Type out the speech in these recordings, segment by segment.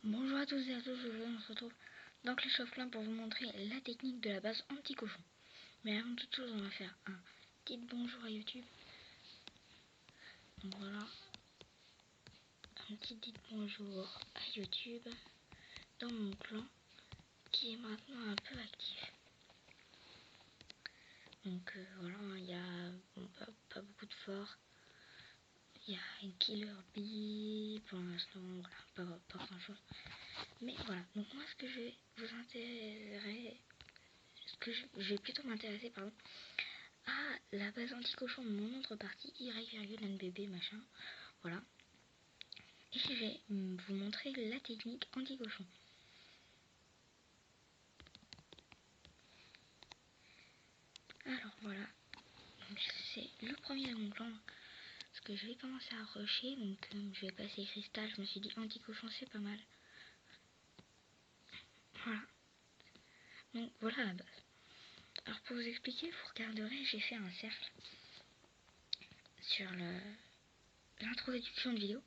Bonjour à tous et à tous, aujourd'hui on se retrouve dans Clash of Clans pour vous montrer la technique de la base anti-cochon. Mais avant toute chose, on va faire un petit bonjour à YouTube. Donc voilà, un petit bonjour à YouTube dans mon clan qui est maintenant un peu actif. Donc voilà, il y a pas beaucoup de forts. Il y a une killer bee pour l'instant, voilà, pas grand chose. Mais voilà, donc moi ce que je vais vous intéresser, je vais plutôt m'intéresser à la base anti-cochon de mon autre partie, Y,NBB machin, voilà. Et je vais vous montrer la technique anti-cochon. Alors voilà, donc c'est le premier de mon clan, parce que je vais commencer à rusher, donc je vais passer cristal, je me suis dit anti-cochon c'est pas mal. Voilà, donc voilà la base. Alors pour vous expliquer, vous regarderez, j'ai fait un cercle sur l'introduction de vidéo.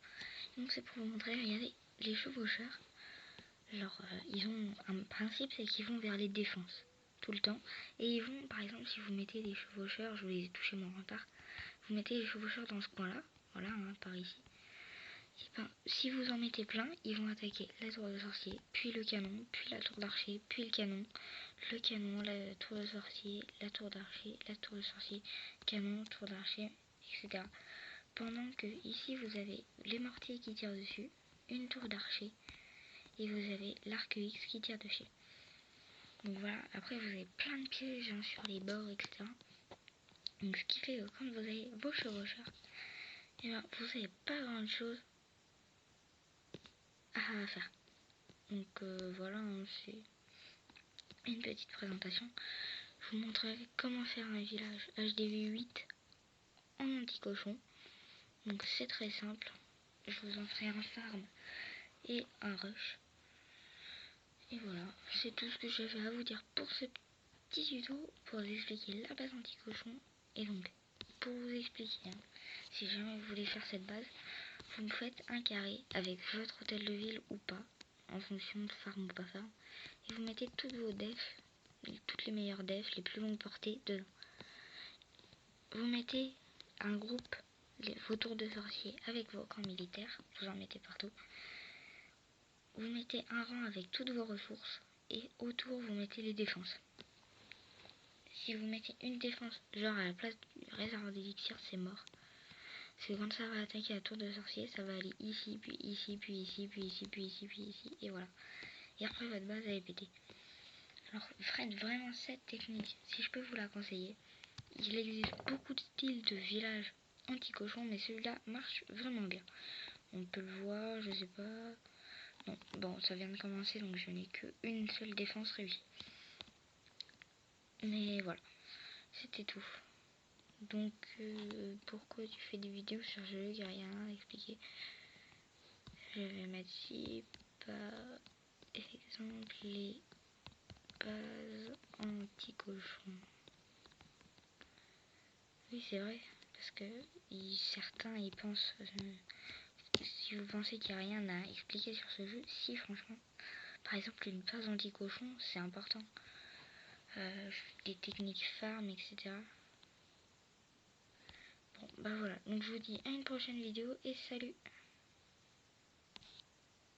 Donc c'est pour vous montrer, regardez, les chevaucheurs, genre ils ont un principe, c'est qu'ils vont vers les défenses tout le temps. Et ils vont, par exemple, si vous mettez des chevaucheurs, je vais toucher mon rempart, vous mettez les chevaucheurs dans ce coin-là, voilà, hein, par ici. Et ben, si vous en mettez plein, ils vont attaquer la tour de sorcier, puis le canon, puis la tour d'archer, puis le canon, la tour de sorcier, la tour d'archer, la tour de sorcier, canon, tour d'archer, etc. Pendant que ici vous avez les mortiers qui tirent dessus, une tour d'archer, et vous avez l'arc X qui tire dessus. Donc voilà, après vous avez plein de pièges hein, sur les bords, etc. Donc ce qui fait que quand vous avez vos chevaucheurs, et ben, vous n'avez pas grand chose à faire. Donc voilà, hein, c'est une petite présentation. Je vous montrerai comment faire un village HDV8 en anti-cochon. Donc c'est très simple. Je vous en ferai un farm et un rush. Et voilà, c'est tout ce que j'avais à vous dire pour ce petit tuto pour vous expliquer la base anti-cochon. Et donc, pour vous expliquer, hein, si jamais vous voulez faire cette base, vous me faites un carré avec votre hôtel de ville ou pas, en fonction de farm ou pas farm, et vous mettez toutes vos defs, toutes les meilleures defs, les plus longues portées dedans. Vous mettez un groupe, vos tours de sorciers avec vos camps militaires, vous en mettez partout. Vous mettez un rang avec toutes vos ressources et autour vous mettez les défenses. Si vous mettez une défense, genre à la place du réservoir d'élixir, c'est mort. Parce que quand ça va attaquer la tour de sorcier, ça va aller ici, puis ici, puis ici, puis ici, puis ici, puis ici, et voilà. Et après votre base elle est pétée. Alors faites vraiment cette technique, si je peux vous la conseiller. Il existe beaucoup de styles de village anti-cochon, mais celui-là marche vraiment bien. On peut le voir, je sais pas. Non, bon, ça vient de commencer, donc je n'ai qu'une seule défense réussie. Mais voilà, c'était tout. Donc, pourquoi tu fais des vidéos sur ce jeu? Il n'y a rien à expliquer. Je vais mettre ici, par exemple, les bases anti-cochon. Oui, c'est vrai, parce que certains ils pensent. Si vous pensez qu'il n'y a rien à expliquer sur ce jeu, si franchement, par exemple, une base anti-cochon, c'est important. Des techniques farm, etc. Bon, bah voilà, donc je vous dis à une prochaine vidéo et salut!